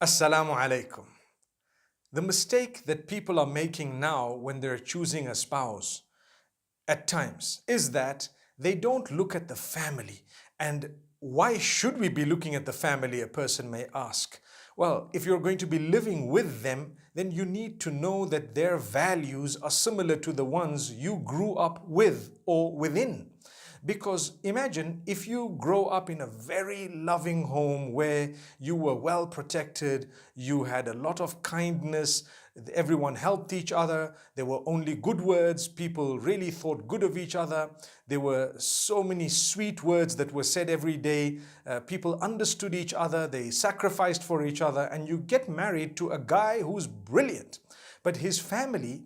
Assalamu alaikum. The mistake that people are making now when they're choosing a spouse at times is that they don't look at the family. And why should we be looking at the family, a person may ask. Well, if you're going to be living with them, then you need to know that their values are similar to the ones you grew up with or within. Because imagine if you grow up in a very loving home where you were well protected, you had a lot of kindness, everyone helped each other, there were only good words, people really thought good of each other, there were so many sweet words that were said every day, people understood each other, they sacrificed for each other, and you get married to a guy who's brilliant. But his family,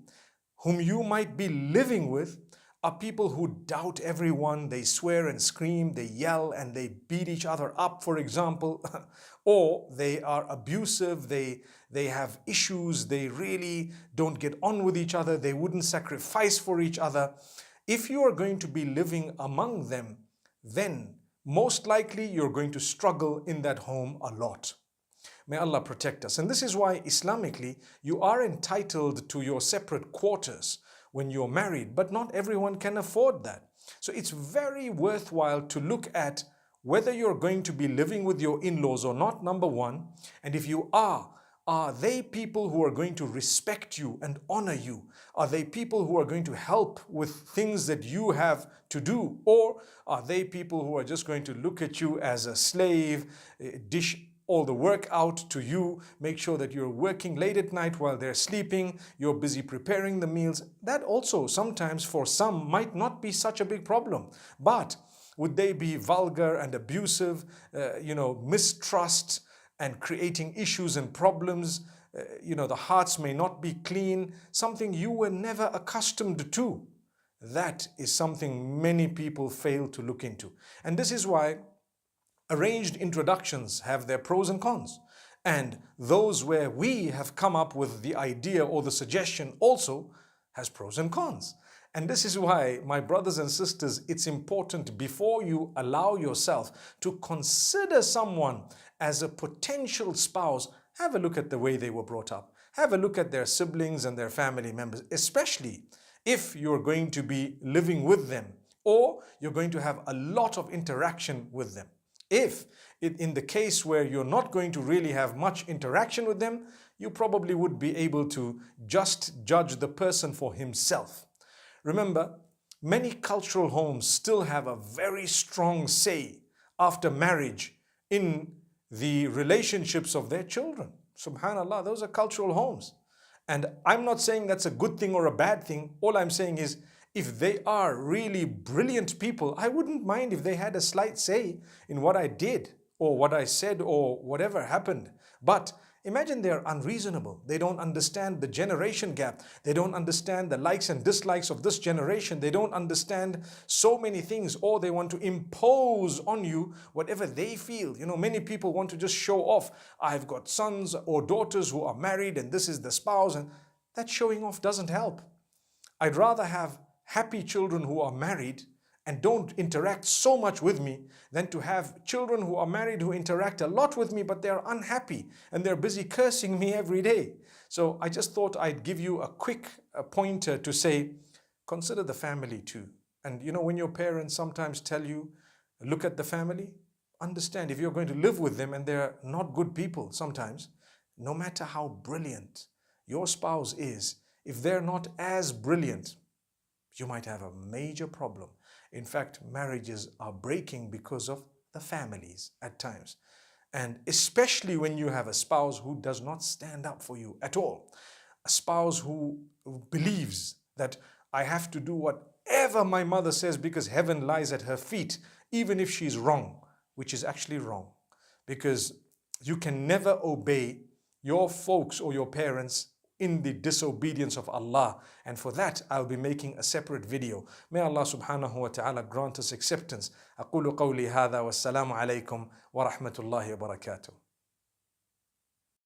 whom you might be living with, are people who doubt everyone, they swear and scream, they yell and they beat each other up, for example, or they are abusive, they have issues, they really don't get on with each other, they wouldn't sacrifice for each other. If you are going to be living among them, then most likely you're going to struggle in that home a lot. May Allah protect us. And this is why Islamically you are entitled to your separate quarters when you're married, but not everyone can afford that. So it's very worthwhile to look at whether you're going to be living with your in-laws or not, number one. And if you are they people who are going to respect you and honor you? Are they people who are going to help with things that you have to do? Or are they people who are just going to look at you as a slave, dish all the work out to you, make sure that you're working late at night while they're sleeping, you're busy preparing the meals? That also sometimes for some might not be such a big problem. But would they be vulgar and abusive, mistrust and creating issues and problems? The hearts may not be clean, something you were never accustomed to. That is something many people fail to look into. And this is why arranged introductions have their pros and cons. And those where we have come up with the idea or the suggestion also has pros and cons. And this is why, my brothers and sisters, it's important before you allow yourself to consider someone as a potential spouse, have a look at the way they were brought up. Have a look at their siblings and their family members, especially if you're going to be living with them or you're going to have a lot of interaction with them. If in the case where you're not going to really have much interaction with them, you probably would be able to just judge the person for himself. Remember, many cultural homes still have a very strong say after marriage in the relationships of their children. Subhanallah, those are cultural homes. And I'm not saying that's a good thing or a bad thing. All I'm saying is, if they are really brilliant people, I wouldn't mind if they had a slight say in what I did or what I said or whatever happened. But imagine they're unreasonable. They don't understand the generation gap. They don't understand the likes and dislikes of this generation. They don't understand so many things, or they want to impose on you whatever they feel. Many people want to just show off. I've got sons or daughters who are married and this is the spouse, and that showing off doesn't help. I'd rather have happy children who are married and don't interact so much with me than to have children who are married who interact a lot with me, but they're unhappy and they're busy cursing me every day. So I just thought I'd give you a quick pointer to say, consider the family too. And when your parents sometimes tell you, look at the family, understand if you're going to live with them and they're not good people sometimes, no matter how brilliant your spouse is, if they're not as brilliant, you might have a major problem. In fact, marriages are breaking because of the families at times. And especially when you have a spouse who does not stand up for you at all. A spouse who believes that I have to do whatever my mother says because heaven lies at her feet, even if she's wrong, which is actually wrong. Because you can never obey your folks or your parents in the disobedience of Allah. And for that, I'll be making a separate video. May Allah subhanahu wa ta'ala grant us acceptance. أقول قولي هذا والسلام عليكم ورحمة الله وبركاته.